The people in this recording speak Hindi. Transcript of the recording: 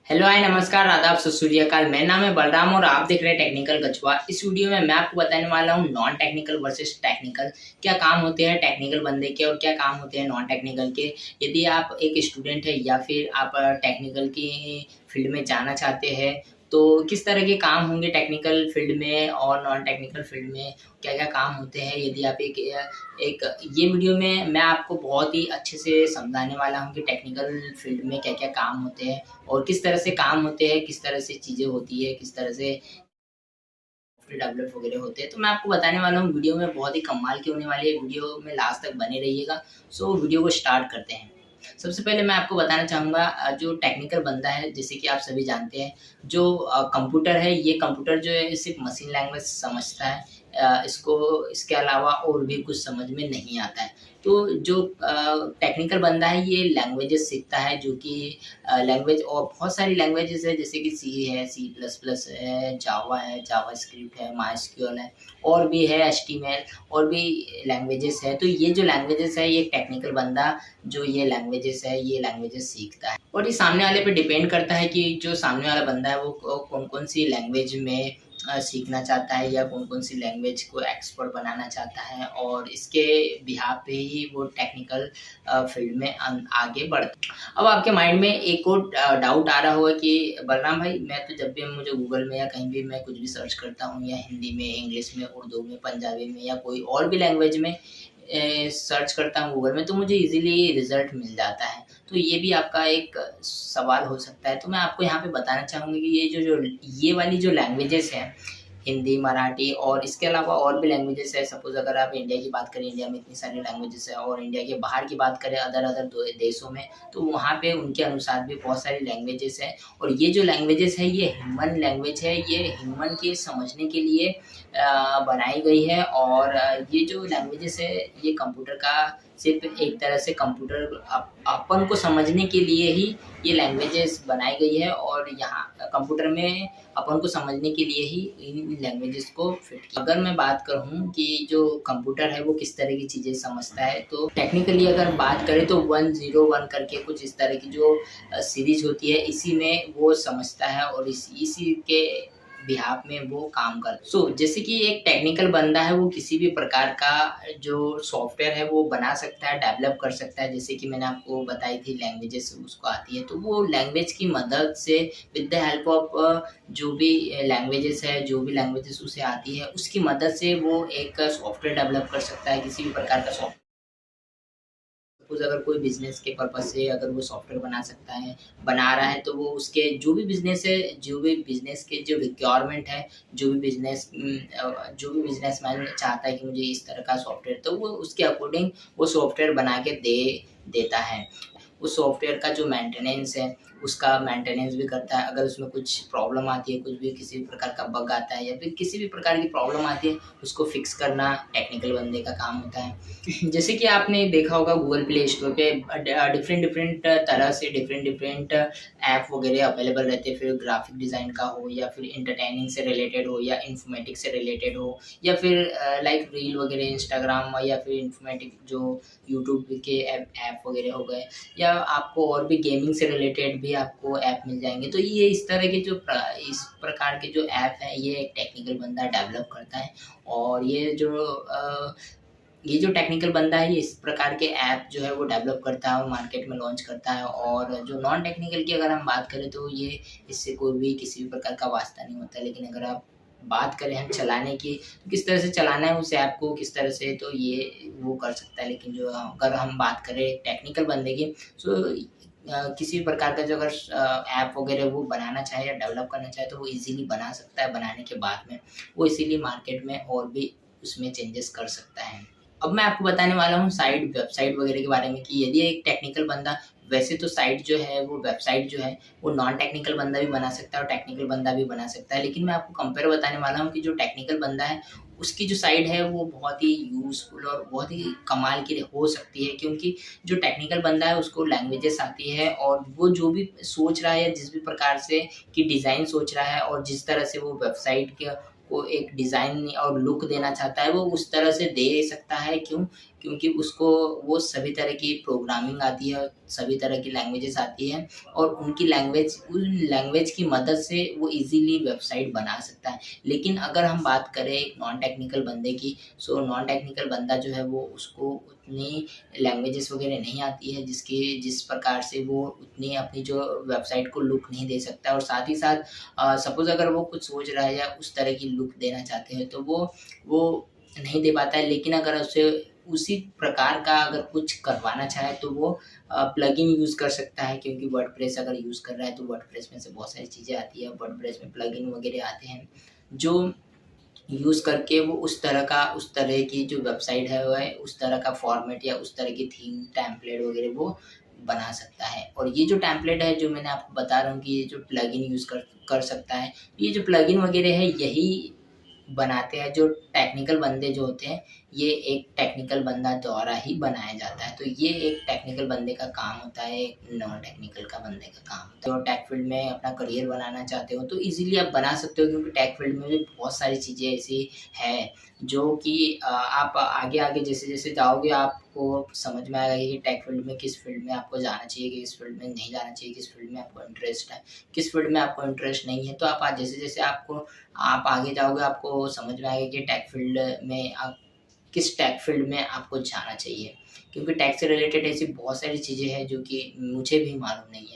हेलो हाय नमस्कार आदाब सत श्री अकाल। मेरा नाम है बलराम और आप देख रहे हैं टेक्निकल कछुआ। इस वीडियो में मैं आपको बताने वाला हूँ नॉन टेक्निकल वर्सेस टेक्निकल, क्या काम होते हैं टेक्निकल बंदे के और क्या काम होते हैं नॉन टेक्निकल के। यदि आप एक स्टूडेंट है या फिर आप टेक्निकल की फील्ड में जाना चाहते हैं तो किस तरह के काम होंगे टेक्निकल फील्ड में और नॉन टेक्निकल फील्ड में, क्या क्या काम होते हैं। यदि आप एक ये वीडियो में मैं आपको बहुत ही अच्छे से समझाने वाला हूँ कि टेक्निकल फील्ड में क्या क्या काम होते हैं और किस तरह से काम होते हैं, किस तरह से चीज़ें होती है, किस तरह से डेवलप वगैरह होते हैं। तो मैं आपको बताने वाला हूँ, वीडियो में बहुत ही कमाल की होने वाली है। वीडियो में लास्ट तक बने रहिएगा। सो वीडियो को स्टार्ट करते हैं। सबसे पहले मैं आपको बताना चाहूँगा जो टेक्निकल बंदा है, जैसे कि आप सभी जानते हैं, जो कंप्यूटर है, ये कंप्यूटर जो है सिर्फ मशीन लैंग्वेज समझता है। इसको इसके अलावा और भी कुछ समझ में नहीं आता है। तो जो टेक्निकल बंदा है ये लैंग्वेजेस सीखता है, जो कि लैंग्वेज और बहुत सारी लैंग्वेजेस है, जैसे कि सी है, सी प्लस प्लस है, जावा स्क्रिप्ट है, माइस्क्यूएल है, और भी है एचटीएमएल, और भी लैंग्वेजेस है। तो ये जो लैंग्वेजेस है ये टेक्निकल बंदा जो ये लैंग्वेजेस है ये लैंग्वेजेस सीखता है। और ये सामने वाले पे डिपेंड करता है कि जो सामने वाला बंदा है वो कौन कौन सी लैंग्वेज में सीखना चाहता है या कौन कौन सी लैंग्वेज को एक्सपर्ट बनाना चाहता है, और इसके बिहाफ पे ही वो टेक्निकल फील्ड में आगे बढ़ता है। अब आपके माइंड में एक और डाउट आ रहा होगा कि बलराम भाई, मैं तो जब भी मुझे गूगल में या कहीं भी मैं कुछ भी सर्च करता हूँ, या हिंदी में, इंग्लिश में, उर्दू में, पंजाबी में या कोई और भी लैंग्वेज में सर्च करता हूँ गूगल में, तो मुझे इजीली रिजल्ट मिल जाता है। तो ये भी आपका एक सवाल हो सकता है। तो मैं आपको यहाँ पे बताना चाहूँगी कि ये वाली जो लैंग्वेजेस हैं, हिंदी, मराठी और इसके अलावा और भी लैंग्वेजेस है। सपोज़ अगर आप इंडिया की बात करें, इंडिया में इतनी सारी लैंग्वेजेस है, और इंडिया के बाहर की बात करें अदर देशों में, तो वहाँ पे उनके अनुसार भी बहुत सारी लैंग्वेजेस है। और ये जो लैंग्वेजेस है ये ह्यूमन लैंग्वेज है, ये ह्यूमन के समझने के लिए बनाई गई है। और ये जो लैंग्वेजेस है ये कंप्यूटर का सिर्फ एक तरह से कंप्यूटर अपन को समझने के लिए ही ये लैंग्वेजेस बनाई गई है, और यहाँ कंप्यूटर में अपन को समझने के लिए ही इन लैंग्वेजेस को फिट किया। अगर मैं बात करूँ कि जो कंप्यूटर है वो किस तरह की चीज़ें समझता है, तो टेक्निकली अगर बात करें तो 101 करके कुछ इस तरह की जो सीरीज होती है, इसी में वो समझता है और इसी के बिहाफ में वो काम कर। जैसे कि एक टेक्निकल बंदा है वो किसी भी प्रकार का जो सॉफ्टवेयर है वो बना सकता है, डेवलप कर सकता है। जैसे कि मैंने आपको बताई थी लैंग्वेजेस उसको आती है, तो वो लैंग्वेज की मदद से, विद द हेल्प ऑफ जो भी लैंग्वेजेस उसे आती है उसकी मदद से वो एक सॉफ्टवेयर डेवलप कर सकता है, किसी भी प्रकार का सॉफ्टवेयर। सपोज़ अगर कोई बिज़नेस के पर्पज़ से अगर वो सॉफ्टवेयर बना रहा है, तो वो उसके जो भी बिज़नेस है, जो भी बिज़नेस के जो रिक्वायरमेंट है, जो भी बिज़नेसमैन चाहता है कि मुझे इस तरह का सॉफ्टवेयर, तो वो उसके अकॉर्डिंग वो सॉफ्टवेयर बना के देता है। उस सॉफ्टवेयर का जो मेंटेनेंस है, उसका मेंटेनेंस भी करता है। अगर उसमें कुछ प्रॉब्लम आती है, कुछ भी किसी भी प्रकार का बग आता है या फिर किसी भी प्रकार की प्रॉब्लम आती है, उसको फिक्स करना टेक्निकल बंदे का काम होता है। जैसे कि आपने देखा होगा गूगल प्ले स्टोर पे डिफरेंट तरह से डिफरेंट ऐप वगैरह अवेलेबल रहते हैं। फिर ग्राफिक डिज़ाइन का हो या फिर एंटरटेनिंग से रिलेटेड हो या इन्फॉर्मेटिक्स से रिलेटेड हो, या फिर लाइक रील वगैरह इंस्टाग्राम, या फिर इन्फॉर्मेटिक जो यूट्यूब के ऐप वगैरह हो गए, या आपको और भी गेमिंग से रिलेटेड भी आपको ऐप मिल जाएँगे। तो ये इस तरह के इस प्रकार के जो ऐप हैं ये एक टेक्निकल बंदा डेवलप करता है। और ये जो टेक्निकल बंदा है ये इस प्रकार के ऐप जो है वो डेवलप करता है और मार्केट में लॉन्च करता है। और जो नॉन टेक्निकल की अगर हम बात करें तो ये इससे कोई भी किसी भी प्रकार का वास्ता नहीं होता। लेकिन अगर आप बात करें हम चलाने की, तो किस तरह से चलाना है उस ऐप को, किस तरह से, तो ये वो कर सकता है। लेकिन जो अगर हम बात करें टेक्निकल बंदे की, तो किसी भी प्रकार का जो अगर ऐप वगैरह वो बनाना चाहे या डेवलप करना चाहे तो वो इजीली बना सकता है। बनाने के बाद में वो इसीलिए मार्केट में और भी उसमें चेंजेस कर सकता है। अब मैं आपको बताने वाला हूँ वेबसाइट वगैरह के बारे में, कि यदि एक टेक्निकल बंदा, वैसे तो साइट जो है वो वेबसाइट जो है वो नॉन टेक्निकल बंदा भी बना सकता है और टेक्निकल बंदा भी बना सकता है। लेकिन मैं आपको कंपेयर बताने वाला हूँ कि जो टेक्निकल बंदा है उसकी जो साइट है वो बहुत ही यूज़फुल और बहुत ही कमाल की हो सकती है, क्योंकि जो टेक्निकल बंदा है उसको लैंग्वेजेस आती है, और वो जो भी सोच रहा है या जिस भी प्रकार से कि डिज़ाइन सोच रहा है और जिस तरह से वो वेबसाइट के को एक डिज़ाइन और लुक देना चाहता है, वो उस तरह से दे सकता है। क्यों? क्योंकि उसको वो सभी तरह की प्रोग्रामिंग आती है, सभी तरह की लैंग्वेजेस आती हैं और उन लैंग्वेज की मदद से वो ईज़िली वेबसाइट बना सकता है। लेकिन अगर हम बात करें एक नॉन टेक्निकल बंदे की, सो नॉन टेक्निकल बंदा जो है वो उसको उतनी लैंग्वेजेस वगैरह नहीं आती है जिस प्रकार से वो उतनी अपनी जो वेबसाइट को लुक नहीं दे सकता। और साथ ही साथ सपोज़ अगर वो कुछ सोच रहा है या उस तरह की लुक देना चाहते हैं तो वो नहीं दे पाता है। लेकिन अगर उसे उसी प्रकार का अगर कुछ करवाना चाहे तो वो प्लगइन यूज़ कर सकता है, क्योंकि वर्डप्रेस अगर यूज़ कर रहा है तो वर्डप्रेस में से बहुत सारी चीज़ें आती है। वर्डप्रेस में प्लगइन वगैरह आते हैं जो यूज़ करके वो उस तरह की जो वेबसाइट है वह उस तरह का फॉर्मेट या उस तरह की थीम टेम्पलेट वगैरह वो बना सकता है। और ये जो टेम्पलेट है जो मैंने आपको बता रहा हूँ कि ये जो प्लगइन यूज़ कर सकता है, ये जो प्लगइन वगैरह है यही बनाते हैं। जो टेक्निकल बंदे जो होते हैं, ये एक टेक्निकल बंदा द्वारा ही बनाया जाता है। तो ये एक टेक्निकल बंदे का काम होता है, एक नॉन टेक्निकल का बंदे का काम होता है। और टेक फील्ड में अपना करियर बनाना चाहते हो तो इजीली आप बना सकते हो, क्योंकि टेक फील्ड में भी बहुत सारी चीज़ें ऐसी है जो कि आप आगे आगे जैसे जैसे जाओगे आपको समझ में आएगा कि टेक फील्ड में किस फील्ड में आपको जाना चाहिए, किस फील्ड में नहीं जाना चाहिए, किस फील्ड में आपको इंटरेस्ट है, किस फील्ड में आपको इंटरेस्ट नहीं है। तो आप आज जैसे जैसे आप आगे जाओगे आपको समझ में आएगा कि टेक फील्ड में आप किस टेक फील्ड में आपको जाना चाहिए, क्योंकि टेक से रिलेटेड ऐसी बहुत सारी चीज़ें हैं जो कि मुझे भी मालूम नहीं है।